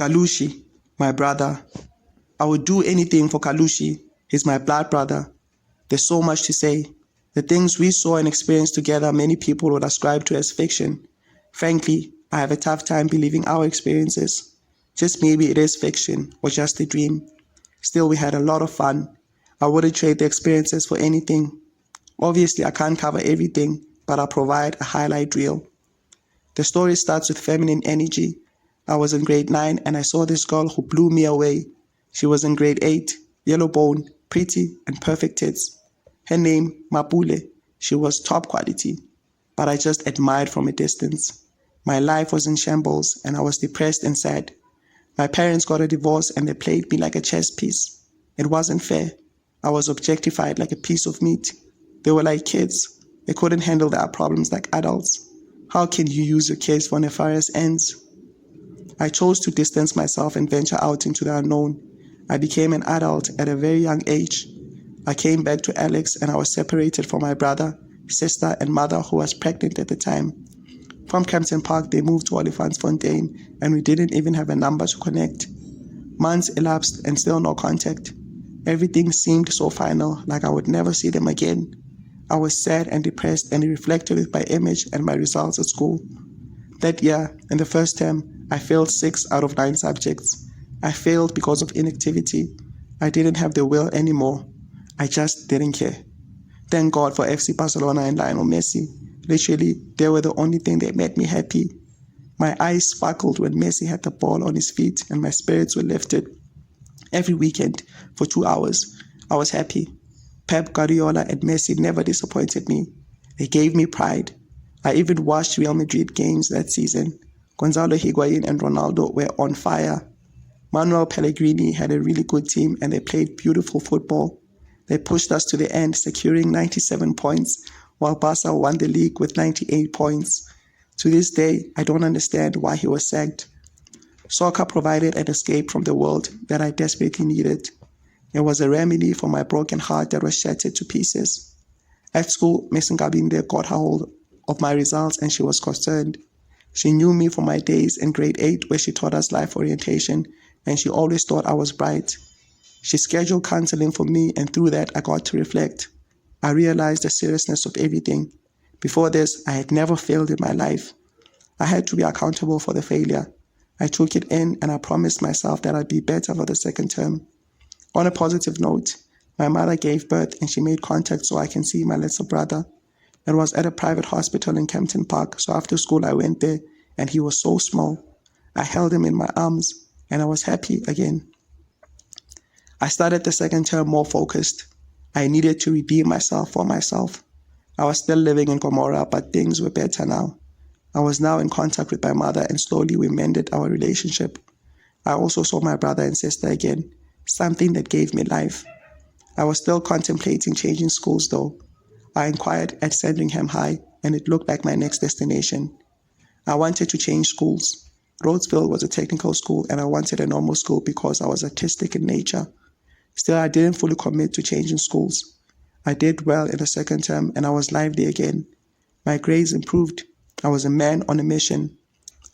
Kalushi, my brother. I would do anything for Kalushi. He's my blood brother. There's so much to say. The things we saw and experienced together, many people would ascribe to as fiction. Frankly, I have a tough time believing our experiences. Just maybe it is fiction or just a dream. Still, we had a lot of fun. I wouldn't trade the experiences for anything. Obviously, I can't cover everything, but I'll provide a highlight reel. The story starts with feminine energy. I was in grade 9 and I saw this girl who blew me away. She was in grade 8, yellow bone, pretty and perfect tits. Her name, Mapule. She was top quality, but I just admired from a distance. My life was in shambles and I was depressed and sad. My parents got a divorce and they played me like a chess piece. It wasn't fair. I was objectified like a piece of meat. They were like kids. They couldn't handle their problems like adults. How can you use your kids for nefarious ends? I chose to distance myself and venture out into the unknown. I became an adult at a very young age. I came back to Alex and I was separated from my brother, sister, and mother who was pregnant at the time. From Kempton Park, they moved to Olifantsfontein and we didn't even have a number to connect. Months elapsed and still no contact. Everything seemed so final, like I would never see them again. I was sad and depressed and it reflected with my image and my results at school. That year, in the first term, I failed 6 out of 9 subjects. I failed because of inactivity. I didn't have the will anymore. I just didn't care. Thank God for FC Barcelona and Lionel Messi. Literally, they were the only thing that made me happy. My eyes sparkled when Messi had the ball on his feet and my spirits were lifted. Every weekend, for 2 hours, I was happy. Pep Guardiola and Messi never disappointed me. They gave me pride. I even watched Real Madrid games that season. Gonzalo Higuain and Ronaldo were on fire. Manuel Pellegrini had a really good team and they played beautiful football. They pushed us to the end, securing 97 points, while Barca won the league with 98 points. To this day, I don't understand why he was sacked. Soccer provided an escape from the world that I desperately needed. It was a remedy for my broken heart that was shattered to pieces. At school, Miss Ngabinde got a hold of my results and she was concerned. She knew me from my days in grade 8 where she taught us life orientation and she always thought I was bright. She scheduled counseling for me and through that I got to reflect. I realized the seriousness of everything. Before this, I had never failed in my life. I had to be accountable for the failure. I took it in and I promised myself that I'd be better for the second term. On a positive note, my mother gave birth and she made contact so I can see my little brother. It was at a private hospital in Kempton Park, so after school I went there and he was so small. I held him in my arms and I was happy again. I started the second term more focused. I needed to redeem myself for myself. I was still living in Gomorrah, but things were better now. I was now in contact with my mother and slowly we mended our relationship. I also saw my brother and sister again, something that gave me life. I was still contemplating changing schools though. I inquired at Sandringham High and it looked like my next destination. I wanted to change schools. Rhodesville was a technical school and I wanted a normal school because I was artistic in nature. Still, I didn't fully commit to changing schools. I did well in the second term and I was lively again. My grades improved. I was a man on a mission.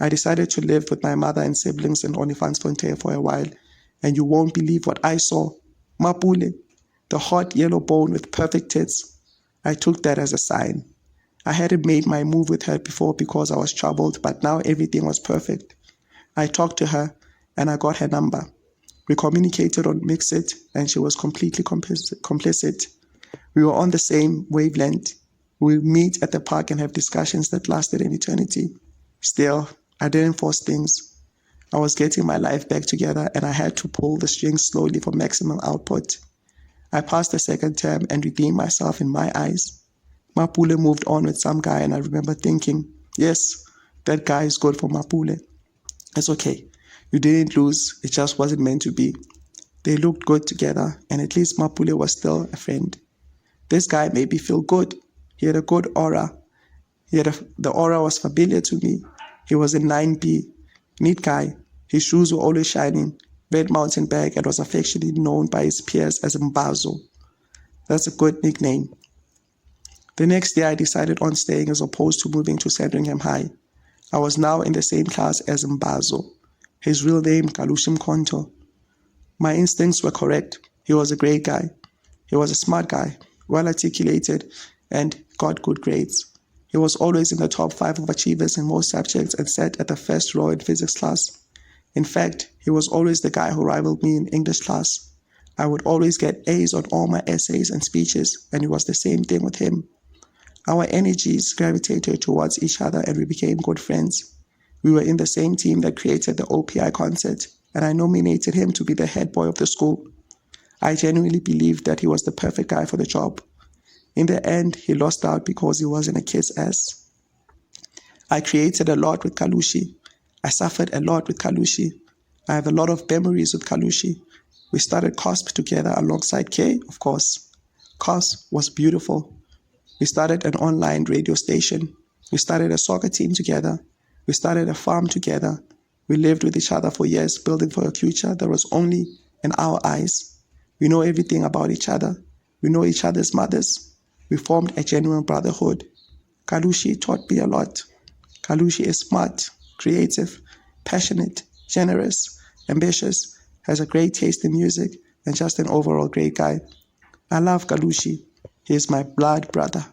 I decided to live with my mother and siblings in Olifantsfontein for a while, and you won't believe what I saw. Mapule, the hot yellow bone with perfect tits. I took that as a sign. I hadn't made my move with her before because I was troubled, but now everything was perfect. I talked to her and I got her number. We communicated on Mixit and she was completely complicit. We were on the same wavelength. We would meet at the park and have discussions that lasted an eternity. Still, I didn't force things. I was getting my life back together and I had to pull the strings slowly for maximum output. I passed the second term and redeemed myself in my eyes. Mapule moved on with some guy and I remember thinking, yes, that guy is good for Mapule. It's okay. You didn't lose. It just wasn't meant to be. They looked good together and at least Mapule was still a friend. This guy made me feel good. He had a good aura. The aura was familiar to me. He was in 9B. Neat guy. His shoes were always shining. Red mountain bag and was affectionately known by his peers as Mbazo. That's a good nickname. The next day I decided on staying as opposed to moving to Sandringham High. I was now in the same class as Mbazo. His real name, Kalushi Mkonto. My instincts were correct. He was a great guy. He was a smart guy, well articulated, and got good grades. He was always in the top 5 of achievers in most subjects and sat at the first row in physics class. In fact, he was always the guy who rivaled me in English class. I would always get A's on all my essays and speeches, and it was the same thing with him. Our energies gravitated towards each other and we became good friends. We were in the same team that created the OPI concert, and I nominated him to be the head boy of the school. I genuinely believed that he was the perfect guy for the job. In the end, he lost out because he wasn't a kid's ass. I created a lot with Kalushi. I suffered a lot with Kalushi. I have a lot of memories with Kalushi. We started COSP together alongside K, of course. COSP was beautiful. We started an online radio station. We started a soccer team together. We started a farm together. We lived with each other for years, building for a future that was only in our eyes. We know everything about each other. We know each other's mothers. We formed a genuine brotherhood. Kalushi taught me a lot. Kalushi is smart, creative, passionate, generous, ambitious, has a great taste in music, and just an overall great guy. I love Kalushi. He is my blood brother.